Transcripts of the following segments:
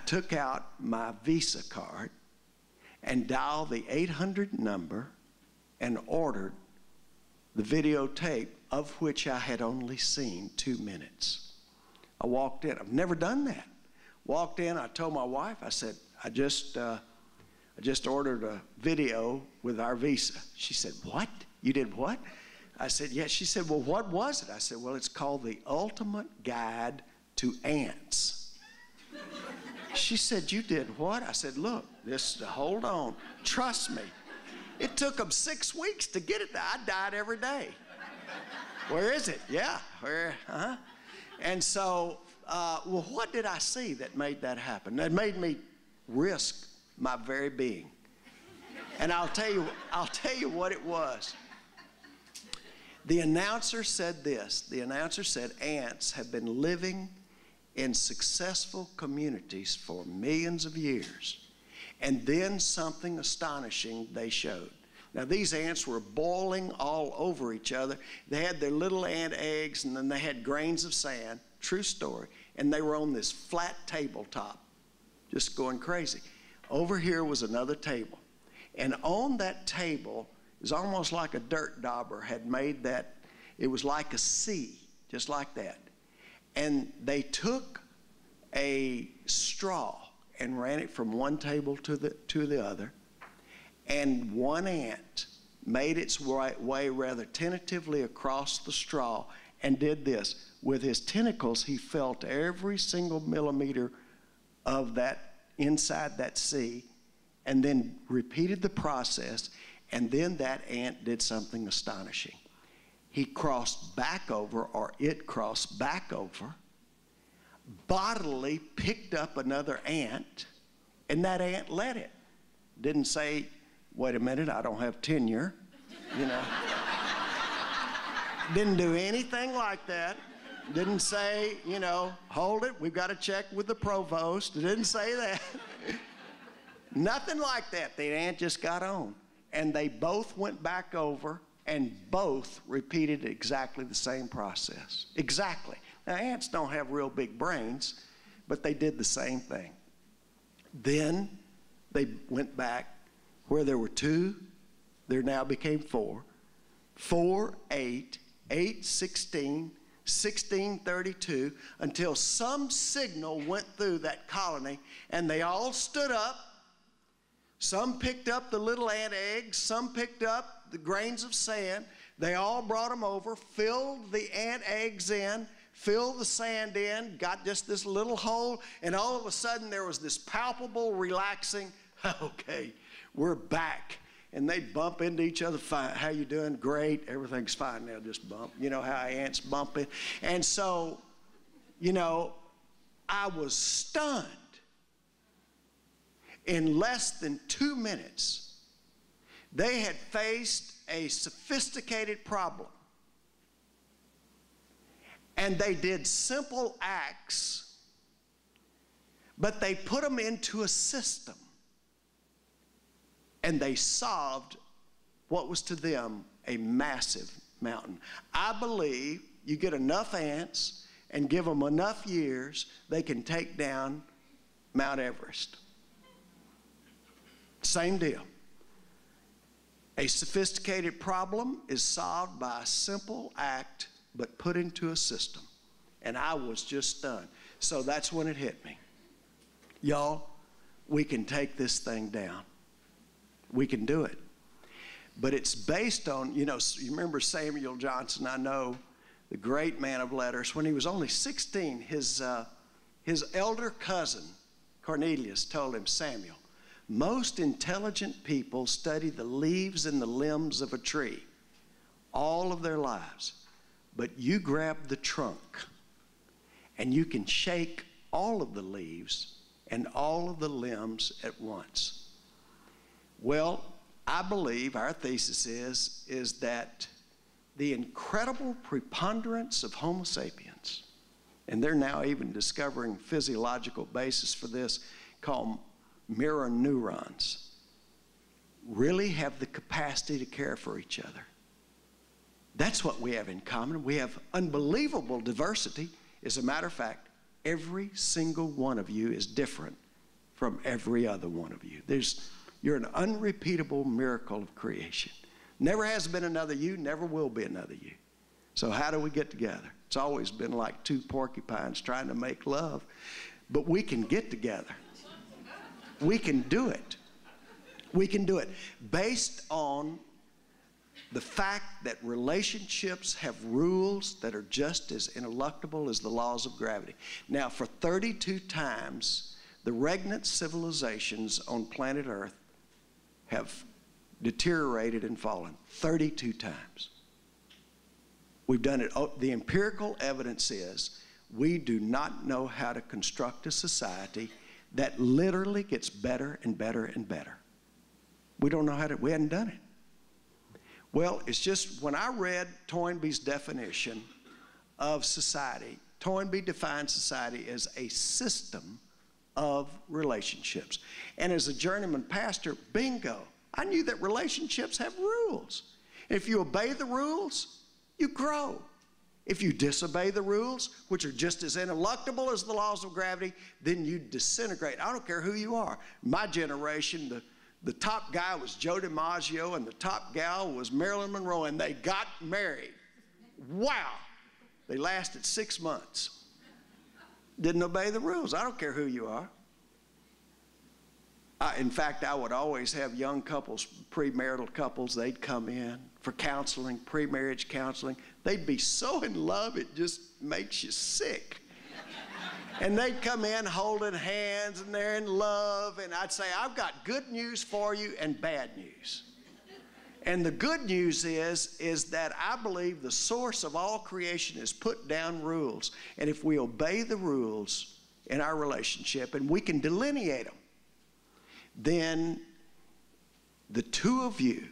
took out my Visa card and dialed the 800 number and ordered the videotape, of which I had only seen 2 minutes. I walked in. I've never done that. Walked in. I told my wife, I said, I just ordered a video with our Visa. She said, what? You did what? I said, yes. She said, well, what was it? I said, well, it's called The Ultimate Guide to Ants. She said, you did what? I said, look, hold on. Trust me. It took them 6 weeks to get it there. I died every day. Where is it? Yeah. Where? And so, well, what did I see that made that happen? That made me risk my very being. And I'll tell you what it was. The announcer said this. The announcer said ants have been living in successful communities for millions of years. And then something astonishing they showed. Now, these ants were boiling all over each other. They had their little ant eggs, and then they had grains of sand. True story. And they were on this flat tabletop, just going crazy. Over here was another table. And on that table, it was almost like a dirt dauber had made that. It was like a C, just like that. And they took a straw and ran it from one table to the other. And one ant made its way rather tentatively across the straw and did this. With his tentacles, he felt every single millimeter of that inside that C, and then repeated the process, and then that ant did something astonishing. He crossed back over, or it crossed back over, bodily picked up another ant, and that ant led it. Didn't say, wait a minute, I don't have tenure, you know. Didn't do anything like that. Didn't say, you know, hold it, we've got to check with the provost. Didn't say that. Nothing like that. The ant just got on. And they both went back over and both repeated exactly the same process. Exactly. Now, ants don't have real big brains, but they did the same thing. Then they went back where there were 2, there now became 4. 4, 8, 8, 16, 1632, until some signal went through that colony and they all stood up. Some picked up the little ant eggs, some picked up the grains of sand. They all brought them over, filled the ant eggs in, filled the sand in, got just this little hole, and all of a sudden there was this palpable, relaxing, okay, we're back. And they'd bump into each other. Fine. How you doing? Great. Everything's fine now. Just bump. You know how ants bump it. And so, you know, I was stunned. In less than 2 minutes, they had faced a sophisticated problem. And they did simple acts, but they put them into a system. And they solved what was to them a massive mountain. I believe you get enough ants and give them enough years, they can take down Mount Everest. Same deal. A sophisticated problem is solved by a simple act, but put into a system. And I was just stunned. So that's when it hit me. Y'all, we can take this thing down. We can do it. But it's based on, you know, you remember Samuel Johnson, I know, the great man of letters. When he was only 16, his elder cousin, Cornelius, told him, Samuel, most intelligent people study the leaves and the limbs of a tree all of their lives. But you grab the trunk and you can shake all of the leaves and all of the limbs at once. Well, I believe our thesis is that the incredible preponderance of Homo sapiens, and they're now even discovering physiological basis for this called mirror neurons, really have the capacity to care for each other. That's what we have in common. We have unbelievable diversity. As a matter of fact, every single one of you is different from every other one of you. You're an unrepeatable miracle of creation. Never has been another you, never will be another you. So how do we get together? It's always been like two porcupines trying to make love. But we can get together. We can do it. We can do it based on the fact that relationships have rules that are just as ineluctable as the laws of gravity. Now, for 32 times, the regnant civilizations on planet Earth have deteriorated and fallen. 32 times. We've done it. The empirical evidence is we do not know how to construct a society that literally gets better and better and better. We don't know how to, we hadn't done it. Well, it's just when I read Toynbee's definition of society, Toynbee defines society as a system of relationships. And as a journeyman pastor, bingo, I knew that relationships have rules. If you obey the rules, you grow. If you disobey the rules, which are just as ineluctable as the laws of gravity, then you disintegrate. I don't care who you are. My generation, the top guy was Joe DiMaggio and the top gal was Marilyn Monroe, and they got married. Wow. They lasted 6 months. Didn't obey the rules. I don't care who you are. In fact, I would always have young couples, premarital couples, they'd come in for counseling, pre-marriage counseling. They'd be so in love, it just makes you sick. And they'd come in holding hands, and they're in love, and I'd say, I've got good news for you and bad news. And the good news is that I believe the source of all creation has put down rules. And if we obey the rules in our relationship, and we can delineate them, then the two of you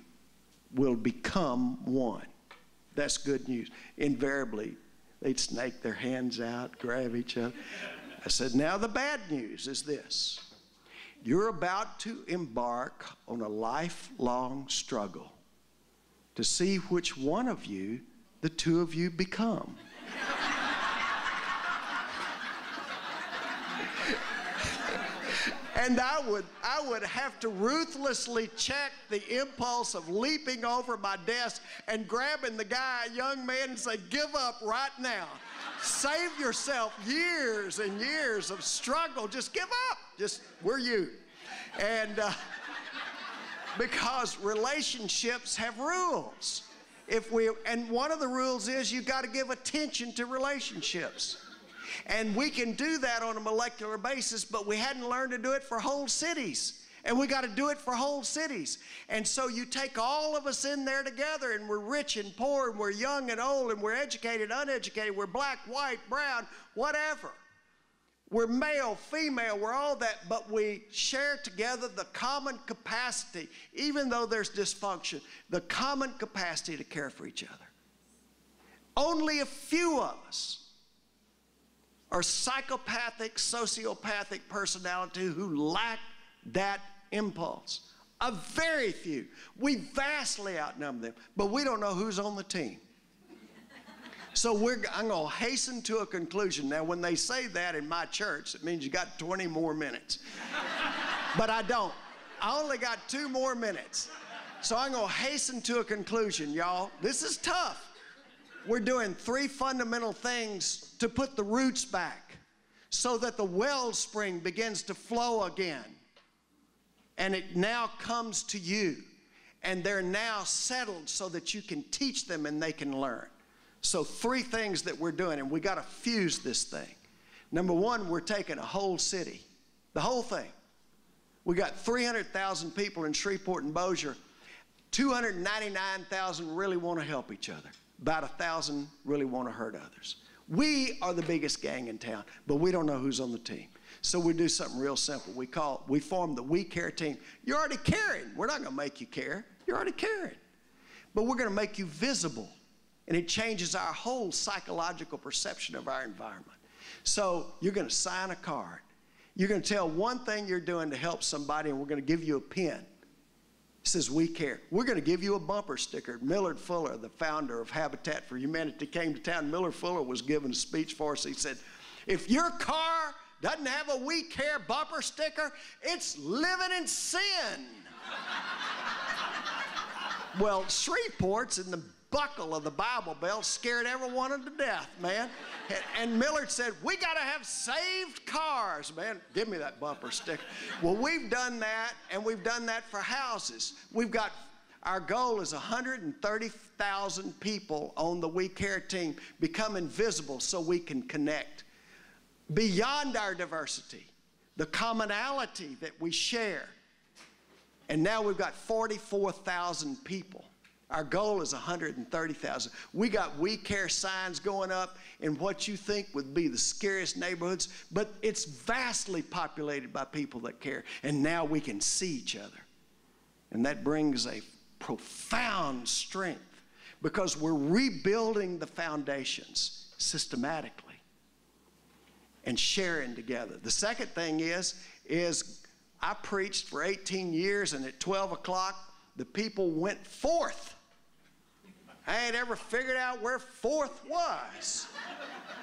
will become one. That's good news. Invariably, they'd snake their hands out, grab each other. I said, now the bad news is this. You're about to embark on a lifelong struggle to see which one of you the two of you become. And I would have to ruthlessly check the impulse of leaping over my desk and grabbing the guy, a young man, and say, give up right now. Save yourself years and years of struggle. Just give up. We're you. And because relationships have rules. And one of the rules is you've got to give attention to relationships. And we can do that on a molecular basis, but we hadn't learned to do it for whole cities. And we got to do it for whole cities. And so you take all of us in there together, and we're rich and poor, and we're young and old, and we're educated, uneducated, we're black, white, brown, whatever. We're male, female, we're all that, but we share together the common capacity, even though there's dysfunction, the common capacity to care for each other. Only a few of us are psychopathic, sociopathic personality who lack that impulse. A very few. We vastly outnumber them, but we don't know who's on the team. So I'm going to hasten to a conclusion. Now, when they say that in my church, it means you got 20 more minutes. But I don't. I only got 2 more minutes. So I'm going to hasten to a conclusion, y'all. This is tough. We're doing 3 fundamental things to put the roots back so that the wellspring begins to flow again. And it now comes to you. And they're now settled so that you can teach them and they can learn. So 3 things that we're doing, and we got to fuse this thing. Number 1, we're taking a whole city, the whole thing. We got 300,000 people in Shreveport and Bossier. 299,000 really want to help each other. About 1,000 really want to hurt others. We are the biggest gang in town, but we don't know who's on the team. So we do something real simple. We form the We Care team. You're already caring. We're not going to make you care. You're already caring. But we're going to make you visible. And it changes our whole psychological perception of our environment. So you're going to sign a card. You're going to tell one thing you're doing to help somebody, and we're going to give you a pen. It says, we care. We're going to give you a bumper sticker. Millard Fuller, the founder of Habitat for Humanity, came to town. Millard Fuller was giving a speech for us. He said, if your car doesn't have a We Care bumper sticker, it's living in sin. Well, Shreveport's in the buckle of the Bible Belt scared everyone to death, man. And Millard said, we got to have saved cars, man. Give me that bumper sticker. Well, we've done that, and we've done that for houses. Our goal is 130,000 people on the We Care team becoming visible so we can connect. Beyond our diversity, the commonality that we share. And now we've got 44,000 people. Our goal is 130,000. We got We Care signs going up in what you think would be the scariest neighborhoods, but it's vastly populated by people that care. And now we can see each other. And that brings a profound strength because we're rebuilding the foundations systematically and sharing together. The second thing is I preached for 18 years, and at 12 o'clock, the people went forth. I ain't ever figured out where forth was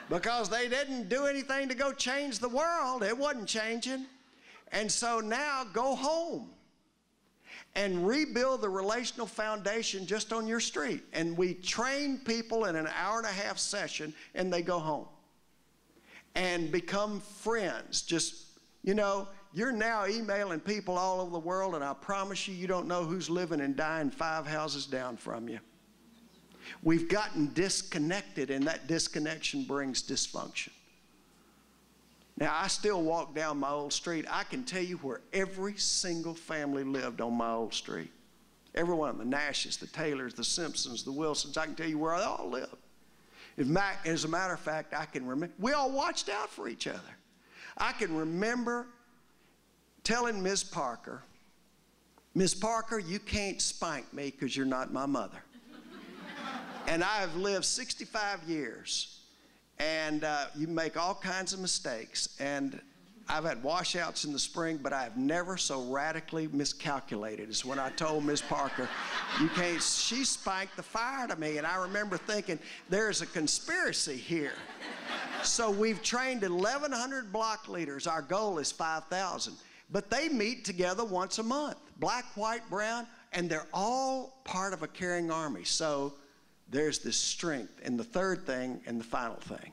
because they didn't do anything to go change the world. It wasn't changing. And so now go home and rebuild the relational foundation just on your street. And we train people in an hour-and-a-half session, and they go home and become friends. Just, you know, you're now emailing people all over the world, and I promise you, you don't know who's living and dying 5 houses down from you. We've gotten disconnected, and that disconnection brings dysfunction. Now, I still walk down my old street. I can tell you where every single family lived on my old street. Every one of them, the Nashes, the Taylors, the Simpsons, the Wilsons, I can tell you where they all lived. As a matter of fact, I can remember, we all watched out for each other. I can remember telling Ms. Parker, Ms. Parker, you can't spank me because you're not my mother. And I have lived 65 years, and you make all kinds of mistakes. And I've had washouts in the spring, but I've never so radically miscalculated as when I told Ms. Parker, you can't, she spanked the fire to me. And I remember thinking, there's a conspiracy here. So we've trained 1,100 block leaders. Our goal is 5,000. But they meet together once a month, black, white, brown, and they're all part of a caring army. So there's this strength. And the third thing and the final thing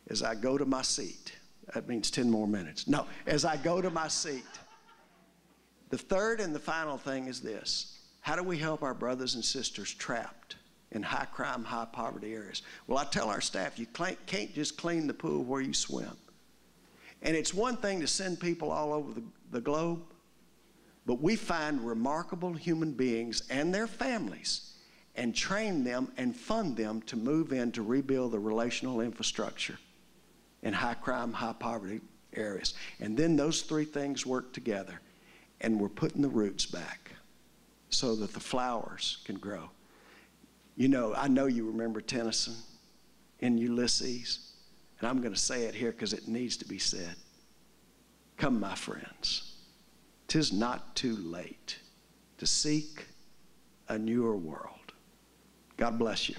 is I go to my seat. That means 10 more minutes. No, as I go to my seat, the third and the final thing is this. How do we help our brothers and sisters trapped in high crime, high poverty areas? Well, I tell our staff, you can't just clean the pool where you swim. And it's one thing to send people all over the globe, but we find remarkable human beings and their families and train them and fund them to move in to rebuild the relational infrastructure in high crime, high poverty areas. And then those three things work together, and we're putting the roots back so that the flowers can grow. You know, I know you remember Tennyson in Ulysses, and I'm going to say it here because it needs to be said. Come, my friends, 'tis not too late to seek a newer world. God bless you.